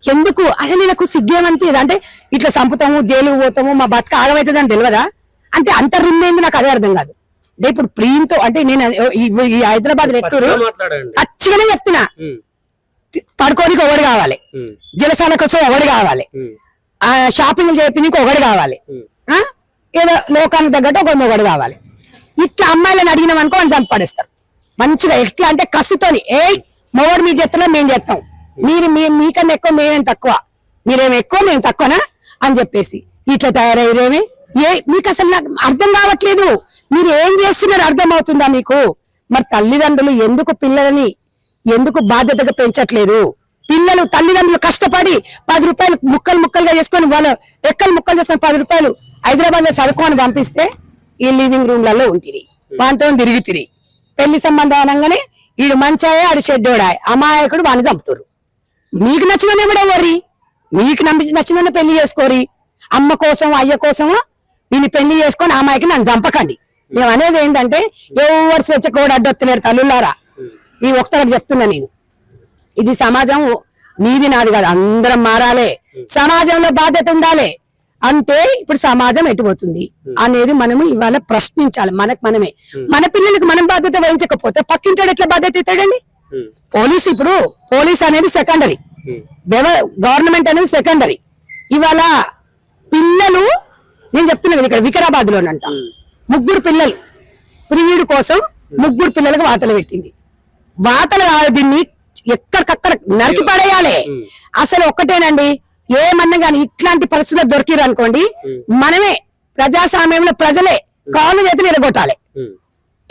ఎందుకు అసలు వీళ్ళకు సిగ్గేమనిపించదు అంటే ఇట్లా చంపుతాము జైలుకు పోతాము మా బతుక ఆగమవుతుంది అని తెలియదా అంటే అంత రిమ్మేంది నాకు అదే అర్థం కాదు. అంటే ఇప్పుడు ప్రియంతో అంటే నేను ఈ హైదరాబాద్ ఎక్కువ ఖచ్చితంగా చెప్తున్నా, పడుకోనికి ఒకటి కావాలి, జలసాల కోసం ఒకటి కావాలి, షాపింగ్ చేపించడానికి ఒకటి కావాలి, ఏదో లోకానికి తగ్గట్టు ఒకటి కావాలి. ఇట్లా అమ్మాయిలను అడిగినామనుకో అని చంపడేస్తారు మంచిగా. ఎట్లా అంటే కసితోని మొగడు మీరు చేస్తున్నా మేము చేస్తాం, మీరు మీకన్నా ఎక్కువ మేమేం తక్కువ, మీరేం ఎక్కువ మేము తక్కువనా అని చెప్పేసి ఇట్లా తయారయ్యేమి. మీకు అసలు నాకు అర్థం కావట్లేదు, మీరు ఏం చేస్తున్నారో అర్థం అవుతుందా మీకు? మరి తల్లిదండ్రులు ఎందుకు పిల్లలని ఎందుకు బాధ్యతగా పెంచట్లేదు? పిల్లలు తల్లిదండ్రులు కష్టపడి 10 రూపాయలు ముక్కలుగా చేసుకొని వాళ్ళు ముక్కలు చేసుకొని 10 రూపాయలు హైదరాబాద్ లో చదువుకొని పంపిస్తే ఈ లివింగ్ రూమ్లలో ఉంటుంది, వాటితో తిరిగి పెళ్లి సంబంధం అనగానే ఈడు మంచాయే ఆడు చెడ్డోడా అమాయకుడు వాడిని చంపుతారు. మీకు నచ్చిననే కూడా ఎవరి మీకు నచ్చిన పెళ్లి చేసుకోరి. అమ్మ కోసం అయ్య కోసము నేను పెళ్లి చేసుకొని అమ్మాయికి నన్ను చంపకండి. మేము అనేది ఏంటంటే ఎవరు స్వేచ్ఛ కూడా అడ్డొత్తలేరు తల్లులారా. ఈ ఒక్కరికి చెప్తున్నా నేను, ఇది సమాజం నీది నాది కాదు, అందరం మారాలి, సమాజంలో బాధ్యత ఉండాలి. అంటే ఇప్పుడు సమాజం ఎటుపోతుంది అనేది మనము ఇవాళ ప్రశ్నించాలి మనకు మనమే. మన పిల్లలకు మనం బాధ్యత వహించకపోతే పక్కింటాడు ఎట్లా బాధ్యత ఇస్తాడండి? ఇప్పుడు పోలీస్ అనేది సెకండరీ, గవర్నమెంట్ అనేది సెకండరీ. ఇవాళ పిల్లలు నేను చెప్తున్నా కదా, ఇక్కడ వికారాబాద్ లోనంట 3 పిల్లలు ప్రియుడు కోసం 3 పిల్లలకు వాతలు పెట్టింది. వాతలు దీన్ని ఎక్కడికక్కడ నరికి పడేయాలి. అసలు ఒక్కటేనండి, ఏమన్నా గాని ఇట్లాంటి పరిస్థితులు దొరికిరు అనుకోండి, మనమే ప్రజాస్వామ్యంలో ప్రజలే కాళ్ళు చేతులు ఎరగొట్టాలి.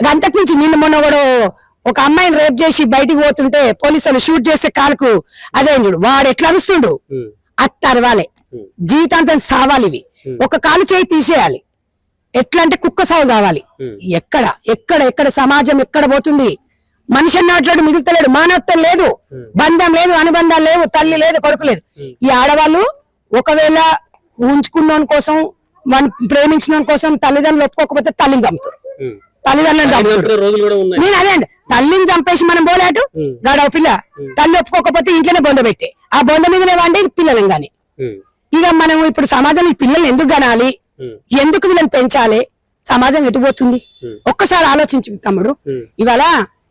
అంతకు మించి నిన్న మొన్న కూడా ఒక అమ్మాయిని రేప్ చేసి బయటికి పోతుంటే పోలీసులు షూట్ చేస్తే కాలుకు అదే వాడు ఎట్లా అరుస్తుండు, అట్టరవాలి, జీవితాంతం సావాలి. ఇవి ఒక కాలు చేయి తీసేయాలి, ఎట్లా అంటే కుక్క సాగు కావాలి. ఎక్కడ ఎక్కడ ఎక్కడ సమాజం ఎక్కడ పోతుంది? మనిషి అన్నట్లు మిగులుతలేడు, మానవత్వం లేదు, బంధం లేదు, అనుబంధాలు లేవు, తల్లి లేదు, కొడుకు లేదు. ఈ ఆడవాళ్ళు ఒకవేళ ఉంచుకున్న కోసం ప్రేమించిన కోసం తల్లిదండ్రులు ఒప్పుకోకపోతే తల్లిని చంపుతారు, తల్లిదండ్రులను చంపుతారు. నేను అదే అండి, తల్లిని చంపేసి మనం పోలేటు గాడ పిల్ల తల్లి ఒప్పుకోకపోతే ఇంట్లోనే బొంద పెట్టే ఆ బొంద మీదనే వాడి పిల్లలను గాని. ఇక మనం ఇప్పుడు సమాజంలో ఈ పిల్లల్ని ఎందుకు కనాలి, ఎందుకు వీళ్ళని పెంచాలి? సమాజం ఎటుపోతుంది ఒక్కసారి ఆలోచించు తమ్ముడు. ఇవాళ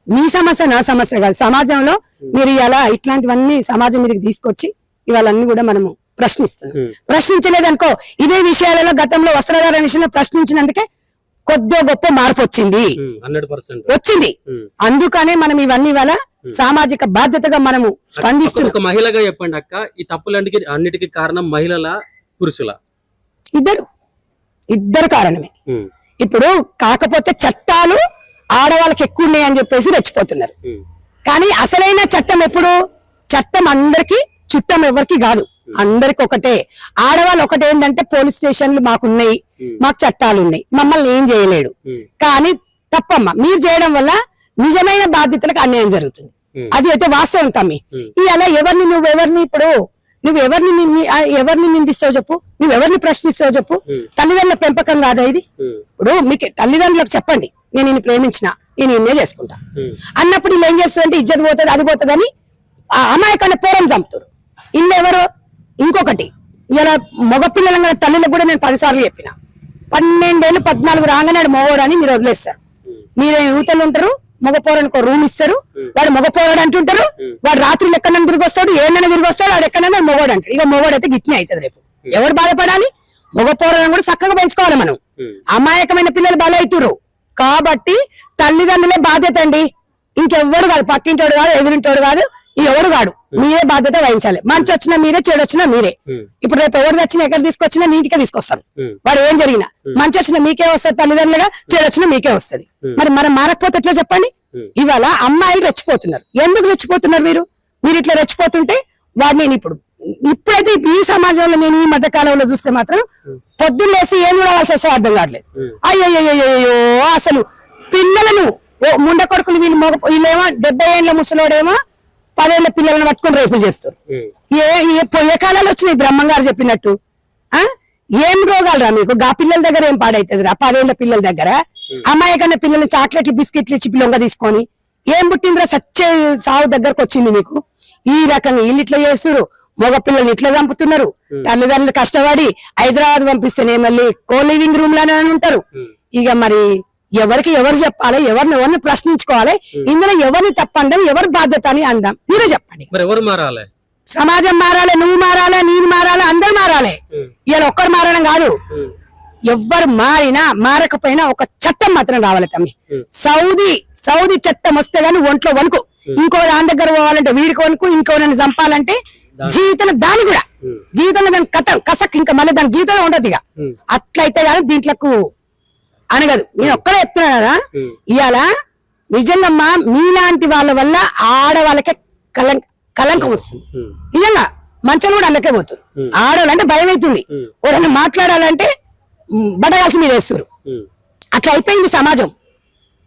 మీ సమస్య నా సమస్య కాదు, సమాజంలో మీరు ఇలా ఇట్లాంటివన్నీ సమాజం మీదకి తీసుకొచ్చి ఇవాళ అన్ని కూడా మనము ప్రశ్నిస్తున్నాం. ప్రశ్నించలేదనుకో, ఇదే విషయాలలో గతంలో వస్త్రధారణ విషయంలో ప్రశ్నించినందుకే కొద్దో గొప్ప మార్పు వచ్చింది. అందుకనే మనం ఇవన్నీ వల్ల సామాజిక బాధ్యతగా మనము స్పందిస్తున్నాం. ఒక మహిళగా చెప్పండి అక్క, ఈ తప్పులన్నిటికీ అన్నిటికీ కారణం మహిళల పురుషుల? ఇద్దరు కారణమే. ఇప్పుడు కాకపోతే చట్టాలు ఆడవాళ్ళకి ఎక్కువ ఉన్నాయి అని చెప్పేసి రెచ్చిపోతున్నారు. కానీ అసలైన చట్టం ఎప్పుడు? చట్టం అందరికి చుట్టం ఎవరికి కాదు, అందరికి ఒకటే. ఆడవాళ్ళు ఒకటే ఏంటంటే పోలీస్ స్టేషన్లు మాకున్నాయి, మాకు చట్టాలు ఉన్నాయి, మమ్మల్ని ఏం చేయలేడు. కానీ తప్పమ్మా, మీరు చేయడం వల్ల నిజమైన బాధ్యతలకు అన్యాయం జరుగుతుంది. అది అయితే వాస్తవం తమ్మి. ఇలా ఎవరిని నిందిస్తావు చెప్పు, నువ్వెవరిని ప్రశ్నిస్తావు చెప్పు? తల్లిదండ్రుల పెంపకం కాదా ఇది? ఇప్పుడు మీకు తల్లిదండ్రులకు చెప్పండి, నేను నిన్ను ప్రేమించిన, నేను నిన్నే చేసుకుంటా అన్నప్పుడు వీళ్ళు ఏం చేస్తారంటే ఇజ్జత్ పోతుంది, అది పోతుంది అని అమాయకాన్ని పూర్వం చంపుతారు. ఇన్నెవరు? ఇంకొకటి, ఇలా మగపిల్లల తల్లిలకు కూడా నేను 10 సార్లు చెప్పిన, 12 ఏళ్ళు 14 రాగానే మగవాడు అని మీరు వదిలేస్తారు. మీరే యువతలు ఉంటారు, మగపోరానికి ఒక రూమ్ ఇస్తారు, వాడు మగపోరాడు అంటుంటారు, వాడు రాత్రులు ఎక్కడైనా తిరిగి వస్తాడు, ఏమైనా తిరిగి వస్తాడు, వాడు ఎక్కడైనా మగవాడు అంటాడు. ఇక మగవాడు అయితే గిట్నే అవుతుంది. రేపు ఎవరు బాధపడాలి? మగపోరాలను కూడా చక్కగా పెంచుకోవాలి మనం. అమాయకమైన పిల్లలు బలవుతురు కాబట్టి తల్లిదండ్రులే బాధ్యత అండి, ఇంకెవ్వడు కాదు, పక్కింటోడు కాదు, ఎదురింటోడు కాదు, ఎవడు కాడు, మీరే బాధ్యత వహించాలి. మంచి వచ్చినా మీరే, చెడు వచ్చినా మీరే. ఇప్పుడు రేపు ఎవరు వచ్చినా ఎక్కడ తీసుకొచ్చినా నీటికే తీసుకొస్తారు. వాడు ఏం జరిగినా మంచి వచ్చినా మీకే వస్తుంది తల్లిదండ్రులుగా, చెడు వచ్చినా మీకే వస్తుంది. మరి మనం మారకపోతే ఎట్లా చెప్పండి? ఇవాళ అమ్మాయిలు రెచ్చిపోతున్నారు. ఎందుకు రెచ్చిపోతున్నారు మీరు ఇట్లా రెచ్చిపోతుంటే వాడు నేను ఇప్పుడైతే ఈ సమాజంలో నేను ఈ మధ్య కాలంలో చూస్తే మాత్రం పొద్దున్నేసి ఏం చూడాల్సి వస్తే అర్థం కావట్లేదు. అయ్యో అసలు పిల్లలను ముండ కొడుకులు వీళ్ళేమో 70 ఏళ్ల ముసలోడేమో 10 ఏళ్ల పిల్లలను పట్టుకొని రేపులు చేస్తారు. ఏ కాలాలు వచ్చినాయి? బ్రహ్మంగారు చెప్పినట్టు ఏం రోగాలు రా మీకు? గా పిల్లల దగ్గర ఏం పాడైతుంది రా? 10 ఏళ్ల పిల్లల దగ్గర అమ్మాయికన్నా పిల్లలు చాక్లెట్లు బిస్కెట్లు ఇచ్చి లొంగ తీసుకొని ఏం పుట్టిందిరా? సచ్చే సావు దగ్గరకు వచ్చింది మీకు. ఈ రకంగా వీళ్ళు ఇట్లా చేస్తారు. మగ పిల్లల్ని ఇట్లా చంపుతున్నారు. తల్లిదండ్రులు కష్టపడి హైదరాబాద్ పంపిస్తేనే మళ్ళీ కో లివింగ్ రూమ్ లోనే ఉంటారు. ఇక మరి ఎవరికి ఎవరు చెప్పాలి, ఎవరిని ప్రశ్నించుకోవాలి, ఇందులో ఎవరిని తప్పందాం, ఎవరి బాధ్యత అని అందాం, మీరే చెప్పండి. మరి ఎవరు మారాలి? సమాజం మారాలి, నువ్వు మారాలి, నేను మారాలి, అందరూ మారాలి. ఇలా ఒక్కరు మారడం కాదు, ఎవ్వరు మారినా మారకపోయినా ఒక చట్టం మాత్రం రావాలి తమ్మి. సౌదీ చట్టం వస్తే గానీ ఒంట్లో వణుకు. ఇంకో దాని దగ్గర పోవాలంటే వీడికి వణుకు, ఇంకో నన్ను చంపాలంటే జీవితంలో దాని కూడా జీవితంలో దాని కసక్ ఇంకా మళ్ళీ దాని జీవితంలో ఉండదు. ఇక అట్లయితే కానీ దీంట్లకు అనగదు. నేను ఒక్కడే చెప్తున్నా కదా, ఇవాళ నిజంగా మీలాంటి వాళ్ళ వల్ల ఆడవాళ్ళకే కలంకం వస్తుంది. నిజంగా మంచం కూడా అందుకే పోతుంది. ఆడవాళ్ళంటే భయం అవుతుంది, ఎవరైనా మాట్లాడాలంటే బడగాల్సి మీరు వేస్తారు. అట్లా అయిపోయింది సమాజం.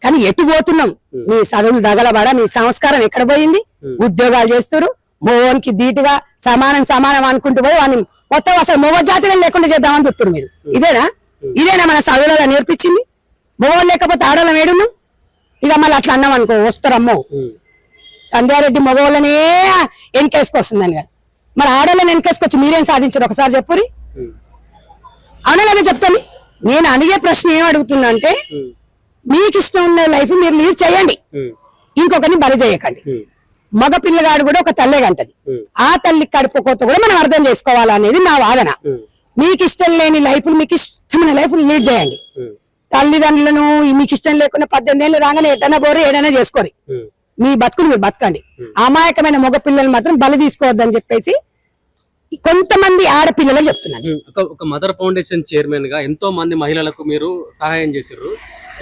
కానీ ఎటు పోతున్నాం? మీ చదువులు దగలబడ, మీ సంస్కారం ఎక్కడ పోయింది? ఉద్యోగాలు చేస్తారు, మోహన్కి ధీటుగా సమానం అనుకుంటూ పోయి వాడిని మొత్తం అసలు మగ జాతిని లేకుండా చేద్దామని చెప్తారు మీరు. ఇదేనా మన చదువులలో నేర్పించింది? మగవాళ్ళు లేకపోతే ఆడవాళ్ళం ఏడున్నాం? ఇక మళ్ళీ అట్లా అన్నాం అనుకో వస్తారమ్మో. సంధ్యారెడ్డి మగవాళ్ళనే వెనకేసుకొస్తుందని కదా, మరి ఆడవాళ్ళని వెనకేసుకొచ్చి మీరేం సాధించారు ఒకసారి చెప్పురి. అవునా లేదా చెప్తాను. నేను అడిగే ప్రశ్న ఏం అడుగుతున్నా అంటే, మీకు ఇష్టం ఉన్న లైఫ్ మీరు లీడ్ చేయండి, ఇంకొకరిని బలి చేయకండి. మగ పిల్లగాడు కూడా ఒక తల్లే కంటది, ఆ తల్లి కడుపుకోత కూడా మనం అర్థం చేసుకోవాలనేది నా వాదన. మీకు ఇష్టం లేని లైఫ్, మీకు ఇష్టమైన లైఫ్ లీడ్ చేయండి. తల్లిదండ్రులను మీకు ఇష్టం లేకుండా 18 ఏళ్ళు రాగానే ఎటైనా పోరు, ఏదైనా చేసుకోరు, మీ బతుకులు మీరు బతకండి. అమాయకమైన మగ పిల్లలు మాత్రం బలి తీసుకోవద్దని చెప్పేసి కొంతమంది ఆడపిల్లలే చెప్తున్నాను. ఒక మదర్ ఫౌండేషన్ చైర్మన్ గా ఎంతో మంది మహిళలకు మీరు సహాయం చేశారు.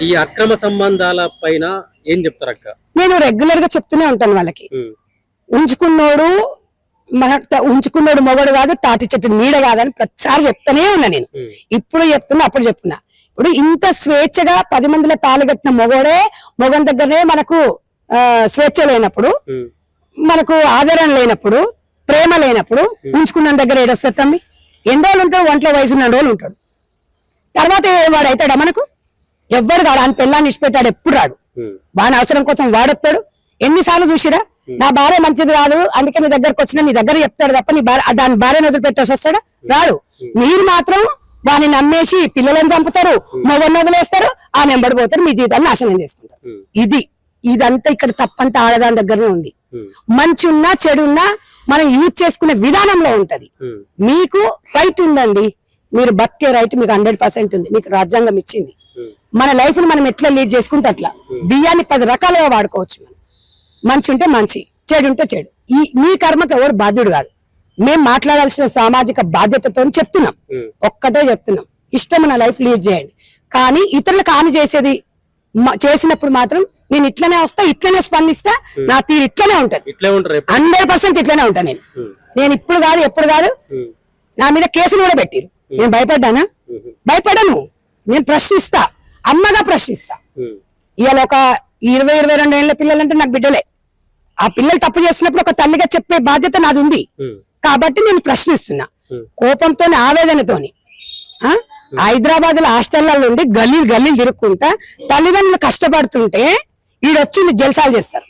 ఈ అక్రమ సంబంధాల పైన ఏం చెప్తారు అక్క? నేను రెగ్యులర్ గా చెప్తూనే ఉంటాను వాళ్ళకి, ఉంచుకున్నోడు మొగడు కాదు, తాటి చెట్టు నీడ కాదని ప్రతిసారి చెప్తానే ఉన్నా. నేను ఇప్పుడు చెప్తున్నా, అప్పుడు చెప్తున్నా. ఇప్పుడు ఇంత స్వేచ్ఛగా 10 మందిలో తాళి కట్టిన మొగన్ దగ్గరనే మనకు స్వేచ్ఛ లేనప్పుడు, మనకు ఆదరణ లేనప్పుడు, ప్రేమ లేనప్పుడు ఉంచుకున్న దగ్గర ఏడొస్తుంది తమ్మి? ఎన్ని రోజులు ఉంటాడు? ఒంట్లో వయసు 4 రోజులు ఉంటాడు, తర్వాత వాడు అవుతాడా? మనకు ఎవ్వరు కాడు. ఆయన పిల్లాన్ని ఇచ్చిపెట్టాడు, ఎప్పుడు రాడు. వాని అవసరం కోసం వాడొస్తాడు. ఎన్నిసార్లు చూసిరా, నా భార్య మంచిది రాదు అందుకే మీ దగ్గరకు వచ్చినా, మీ దగ్గర చెప్తాడు తప్ప దాని భార్యను వదిలిపెట్టేసి వస్తాడా? రాడు. మీరు మాత్రం వాని నమ్మేసి పిల్లలను చంపుతారు, మొగన్ని వదిలేస్తారు, ఆ నెంబడిపోతారు, మీ జీవితాన్ని నాశనం చేసుకుంటారు. ఇదంతా ఇక్కడ తప్పంతా ఆడదాని దగ్గరనే ఉంది. మంచి ఉన్నా చెడు ఉన్నా మనం యూజ్ చేసుకునే విధానంలో ఉంటది. మీకు రైట్ ఉందండి, మీరు బతికే రైట్ మీకు 100% ఉంది. మీకు రాజ్యాంగం ఇచ్చింది. మన లైఫ్ ని మనం ఎట్లా లీడ్ చేసుకుంటే అట్లా. బియ్యాన్ని 10 రకాలుగా వాడుకోవచ్చు మనం. మంచి ఉంటే మంచి, చెడు ఉంటే చెడు. మీ కర్మకు ఎవరు బాధ్యుడు కాదు. మేము మాట్లాడాల్సిన సామాజిక బాధ్యతతో చెప్తున్నాం, ఒక్కటే చెప్తున్నాం, ఇష్టమైన లైఫ్ లీడ్ చేయండి. కానీ ఇతరులకు హాని చేసినప్పుడు మాత్రం నేను ఇట్లనే వస్తా, ఇట్లనే స్పందిస్తా, నా తీరు ఇట్లనే ఉంటది, 100% ఇట్లనే ఉంటా. నేను ఇప్పుడు కాదు ఎప్పుడు కాదు. నా మీద కేసులు కూడా పెట్టిరు, నేను భయపడ్డానా? భయపడను. నేను ప్రశ్నిస్తా, అమ్మగా ప్రశ్నిస్తా. ఇవాళ ఒక 20-22 ఏళ్ల పిల్లలంటే నాకు బిడ్డలే. ఆ పిల్లలు తప్పు చేస్తున్నప్పుడు ఒక తల్లిగా చెప్పే బాధ్యత నాది ఉంది. కాబట్టి నేను ప్రశ్నిస్తున్నా, కోపంతో, ఆవేదనతోని. హైదరాబాద్ లో హాస్టల్లో నుండి గల్లీలు తిరుక్కుంటా తల్లిదండ్రులు కష్టపడుతుంటే ఈడొచ్చి జల్సాలు చేస్తారు.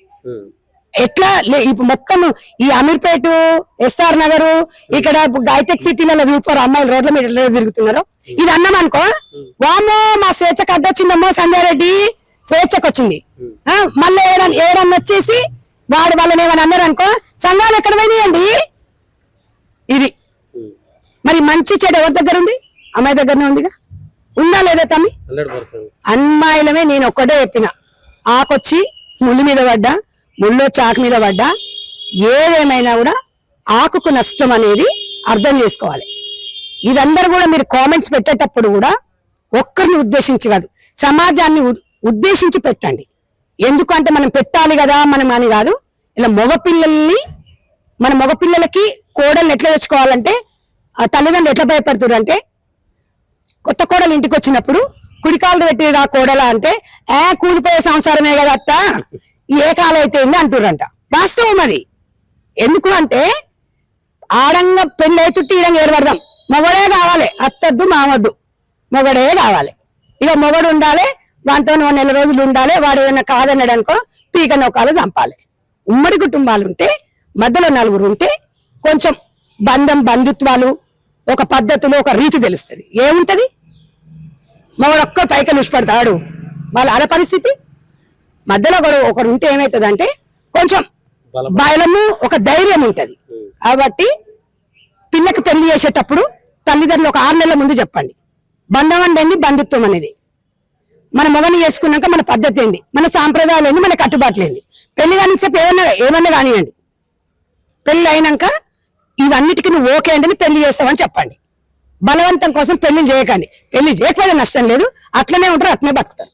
ఎట్లా ఇప్పుడు మొత్తం ఈ అమీర్పేట, ఎస్ఆర్ నగర్, ఇక్కడ హైటెక్ సిటీలలో చూపారు అమ్మాయిలు రోడ్ల మీద ఎట్లా తిరుగుతున్నారు. ఇది అన్నాం అనుకో, వామో మా స్వేచ్ఛకు అడ్డొచ్చిందమ్మో సంధ్యారెడ్డి, స్వేచ్ఛకు వచ్చింది. మళ్ళీ ఎవరన్నా వచ్చేసి వాళ్ళని ఏమని అన్నారు అనుకో, సంఘాలు ఎక్కడ పోయినాయండి? ఇది మరి మంచి చెడు ఎవరి దగ్గర ఉంది? అమ్మాయి దగ్గరనే ఉందిగా. ఉందా లేదా తమ్మి? అమ్మాయిలమే. నేను ఒక్కటే చెప్పిన, ఆకొచ్చి ముళ్ళు మీద పడ్డా, ముళ్ళో చాకు మీద పడ్డా, ఏదేమైనా కూడా ఆకుకు నష్టం అనేది అర్థం చేసుకోవాలి. ఇదందరూ కూడా మీరు కామెంట్స్ పెట్టేటప్పుడు కూడా ఒక్కరిని ఉద్దేశించి కాదు, సమాజాన్ని ఉద్దేశించి పెట్టండి. ఎందుకంటే మనం పెట్టాలి కదా మనం అని కాదు. ఇలా మన మగపిల్లలకి కోడల్ని ఎట్లా తెచ్చుకోవాలంటే, తల్లిదండ్రులు ఎట్లా భయపడుతున్నారు అంటే, కొత్త కోడలు ఇంటికి వచ్చినప్పుడు కుడికాలు పెట్టి రా కోడలా అంటే, కూలిపోయే సంసారమే కదా అత్త, ఏ కాలైతే అంటుర్రంట. వాస్తవం అది. ఎందుకు అంటే, ఆడంగా పెళ్ళి తుట్టి ఈడంగా ఏర్పడదాం, మొగడే కావాలి, అత్తద్దు మామద్దు, మొగడే కావాలి. ఇక మొగడు ఉండాలి, వాటితో 1 నెల రోజులు ఉండాలి. వాడు ఏదైనా కాదన్నాడు అనుకో, పీక నౌకాలు చంపాలి. ఉమ్మడి కుటుంబాలు ఉంటే, మధ్యలో 4 ఉంటే కొంచెం బంధం బంధుత్వాలు ఒక పద్ధతులు ఒక రీతి తెలుస్తుంది. ఏముంటది మగడు ఒక్క పైకి నిష్పడతాడు వాళ్ళ ఆడ పరిస్థితి. మధ్యలో ఒకరు ఉంటే ఏమవుతుంది కొంచెం బయలము ఒక ధైర్యం ఉంటది. కాబట్టి పిల్లకి పెళ్లి చేసేటప్పుడు తల్లిదండ్రులు ఒక 6 నెలల ముందు చెప్పండి బంధం అంటే బంధుత్వం అనేది. మన మొగని చేసుకున్నాక మన పద్ధతి ఏంది, మన సాంప్రదాయాలు ఏంది, మన కట్టుబాట్లు ఏంది. పెళ్లి కానిసేపు ఏమన్నా కానివ్వండి, పెళ్లి అయినాక ఇవన్నిటికీ నువ్వు ఓకే అంటే పెళ్లి చేస్తావని చెప్పండి. బలవంతం కోసం పెళ్లి చేయకండి. పెళ్లి చేయకపోతే నష్టం లేదు, అట్లనే ఉంటారు, అట్లనే బతుకుతారు.